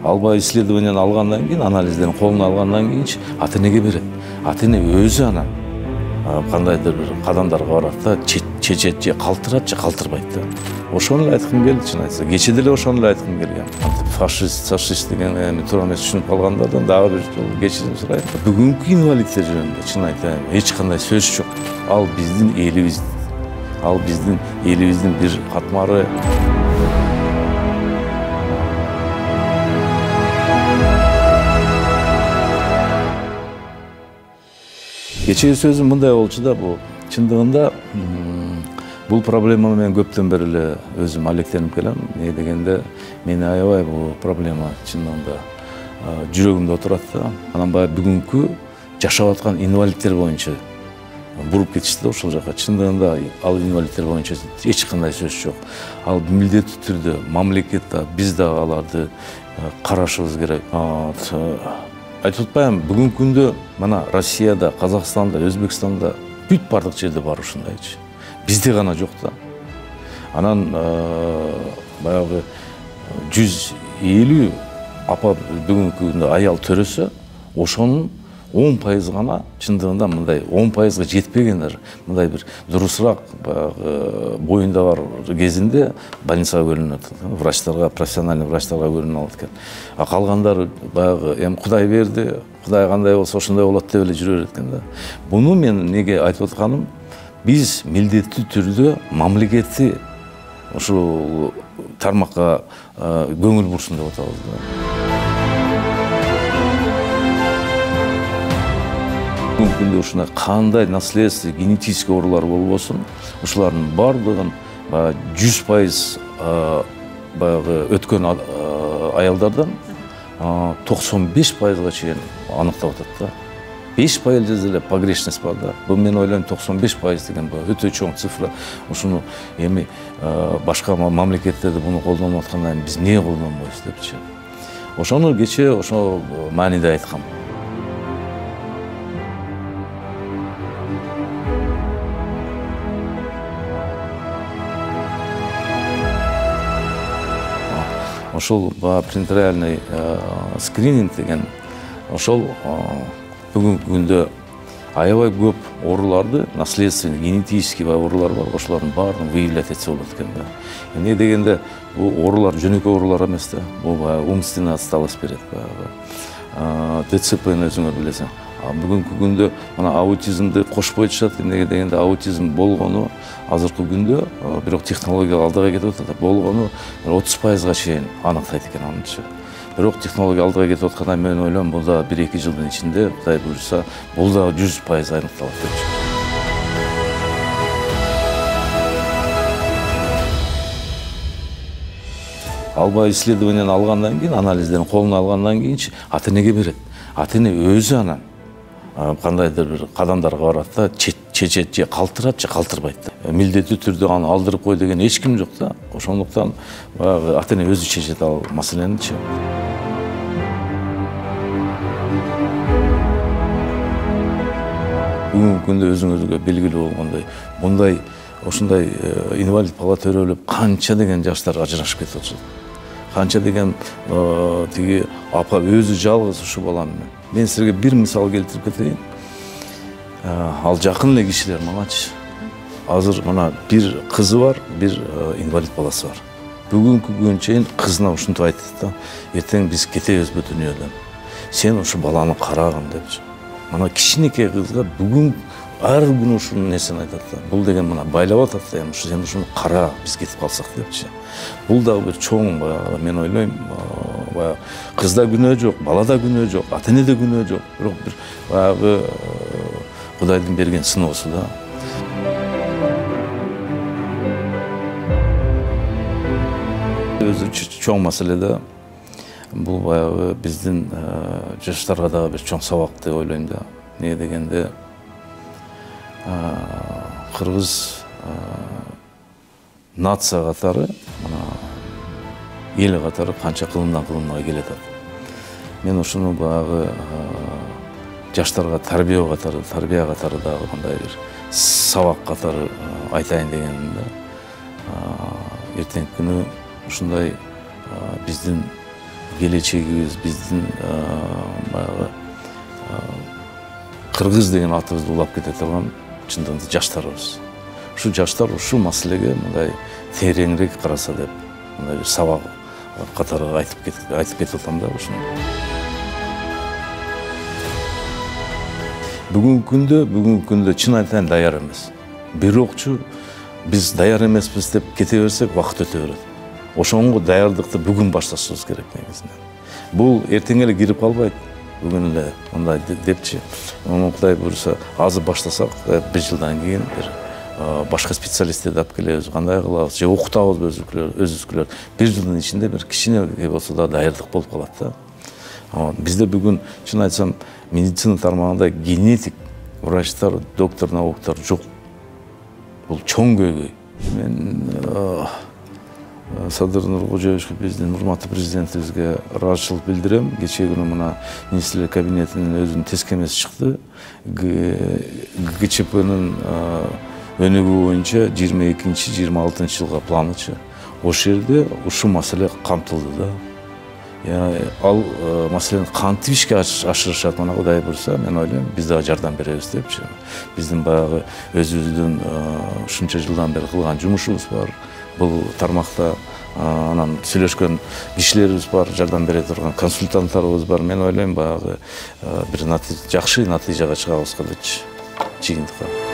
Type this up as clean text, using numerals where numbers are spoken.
албай исследованияны алгандан кийин, анализдерин колуна алгандан кийин ата энеге берет. Ата эне өзү анан кандайдыр бир кадамдарга барат да, чечет же калтырат же калтырбайт да. Ошону эле айткым келди, чын айтса. Кече деле ошону эле айткым келген. Фашист, сашист деген туура эмес түшүнүп калгандардан дагы бир жолу кечирим сурайм. Бүгүнкү инвалидтер жөнүндө чын айтайын, эч кандай сөз жок. Ал биздин элибиз, ал биздин элибиздин бир катмары. Кечеги сөзүм мындай болчу да, бул чындыгында бул проблема менен көптөн бери эле өзүм алектенип келем. Не дегенде, мени аябай бул проблема чындыгында жүрөгүмдө отурат да. Анан баягы бүгүнкү жашап аткан инвалидтер боюнча буруп кетишти да ошол жака. Чындыгында ал инвалидтер боюнча эч кандай сөз жок. Ал милдеттүү түрдө мамлекет биз дагы аларды карашыбыз керек. Айтып атпайм, бүгүнкү күндө мына Россияда, Казакстанда, Өзбекстанда бүт бардык жерде бар ушундайчы. Бизде гана жок да. Анан баягы 150 апа бүгүнкү күндө аял төрөсө, ошонун 10% гана чындыгында мындай 10%га жетпегендер, мындай бир дурусураак боюнда бар кезинде больницага көрүнөт. Врачтарга, профессиональный врачтарга көрүнүп алат экен. А калгандары баягы эми Кудай берди, Кудай кандай болсо ошондой болот деп эле жүрө берет экен да. Буну мен неге айтып атканым? Биз милдеттүү түрдө мамлекетти ушул тармакка көңүл бурсын деп атабыз да. Бүгүнкү күндө ушундай кандай наследство, генетический оорулар болбосун, ушулардын бардыгын 100% баягы өткөн аялдардан 95%га чейин аныктап атат да. 5% эле погрешность бар да. Бул мен ойлойм 95% деген бул өтө чоң цифра. Ушуну эми башка мамлекеттерде буну колдонуп аткандан кийин биз эмне колдонбойбуз депчи. Ошону кече ошо мааниде айткам. Ошол принтериальный скрининг деген ошол бүгүнкү күндө аябай көп ооруларды, наследственный, генетический оорулар бар, ошолордун баарын выявлять этсе болот экен да. Эмне дегенде, бул оорулар жөнөкөй оорулар эмес да. Бул умственная отсталость берет баягы. ДЦПны өзүңөр билесиң. Бүгүнкү күндө мына аутизмди кошпой жатышат. Эмнеге дегенде, аутизм болгону азыркы күндө бирок технология алдыга кетип атат. Болгону 30%га чейин аныктайт экен анычы. Бирок технология алдыга кетип аткандан мен ойлойм, бул да 1-2 жылдын ичинде Кудай буйрса, бул да 100% аныкталат депчи. Албай исследованияны алгандан кийин, анализдерин колуна алгандан кийин ата энеге берет. Ата эне өзү анан кандайдыр бир кадамдарга барат да, чечет же калтырат же калтырбайт да. Милдеттүү түрдө аны алдырып кой деген эч ким жок да. Ошондуктан баягы ата эне өзү чечет ал маселеничи. Бүгүнкү күндө өзүңүзгө белгилүү болгондой, ушундай инвалид бала төрөлүп канча деген жаштар ажырашып кетип атышат. Канча деген тиги апа өзү жалгыз ушу балам менен. Мен силерге бир мисал келтирип кетейин. Ал жакын эле кишилер мангачы. Азыр мына бир кызы бар, бир инвалид баласы бар. Бүгүнкү күнгө чейин кызына ушинтип айтты да, эртең биз кетебиз бу дүйнөдөн. Сен ушу баланы карагын депчи. Мына кичинекей кызга бүгүн ар күнү ушунун нерсени айтат да. Бул деген мына байлап атат да, сен ушуну кара, биз кетип калсак депчи. Бул дагы бир чоң, мен ойлойм, кызда күнөө жок, балада күнөө жок, ата энеде күнөө жок. Бирок бир баягы Кудайдын берген сыноосу да. Өзү чоң маселе да. Бул баягы биздин жаштарга дагы бир чоң сабак деп ойлойм да. Не дегенде, кыргыз нация катары, эл катары канча кылымдан кылымга келет. Мен ушуну баягы жаштарга тарбия катары дагы мындай бир сабак катары айтайын дегеним да. Эртеңки күнү ушундай биздин келечегибиз, биздин баягы кыргыз деген атыбызды улап кете турган чындыгында жаштарыбыз. Ушу жаштар ушул маселеге мындай тереңирээк караса деп, мындай бир сабак катары айтып кетип атам да ушуну. Бүгүнкү күндө чын айтайын даяр эмес. Бирокчу биз даяр эмеспиз деп кете берсек убакыт өтө берет. Ошоңго даярдыкты бүгүн башташыбыз керек негизинен. Бул эртең эле кирип калбайт. Бүгүн эле мындай депчи, Кудай буюрса азыр баштасак, бир жылдан кийин бир башка специалисттерди алып келебиз, кандай кылабыз, же окутабыз өзүбүзгүлөр. Бир жылдын ичинде бир кичине болсо да даярдык болуп калат да. Бизде бүгүн чын айтсам медицина тармагында генетик врачтар, доктор науктар жок. Бул чоң көйгөй. Мен Садыр Нуркожоевичке, биздин урматтуу президентибизге ыраазычылык билдирем. Кечээ күнү мына министрлер кабинетинин өзүнүн тескемеси чыкты. ГЧПнын өнүгүү боюнча 22-26 жылга планычы. Ошол жерде ушул маселе камтылды да. Ал маселени кантип ишке ашырышат, мына Кудай буюрса, мен ойлойм, биз дагы жардам беребиз депчи. Биздин баягы өзүбүздүн ушунча жылдан бери кылган жумушубуз бар. Бул тармакта анан сүйлөшкөн кишилерибиз бар, жардам бере турган консультанттарыбыз бар. Мен ойлойм, баягы бир жакшы натыйжага чыгабыз кылычы жыйынтыкка.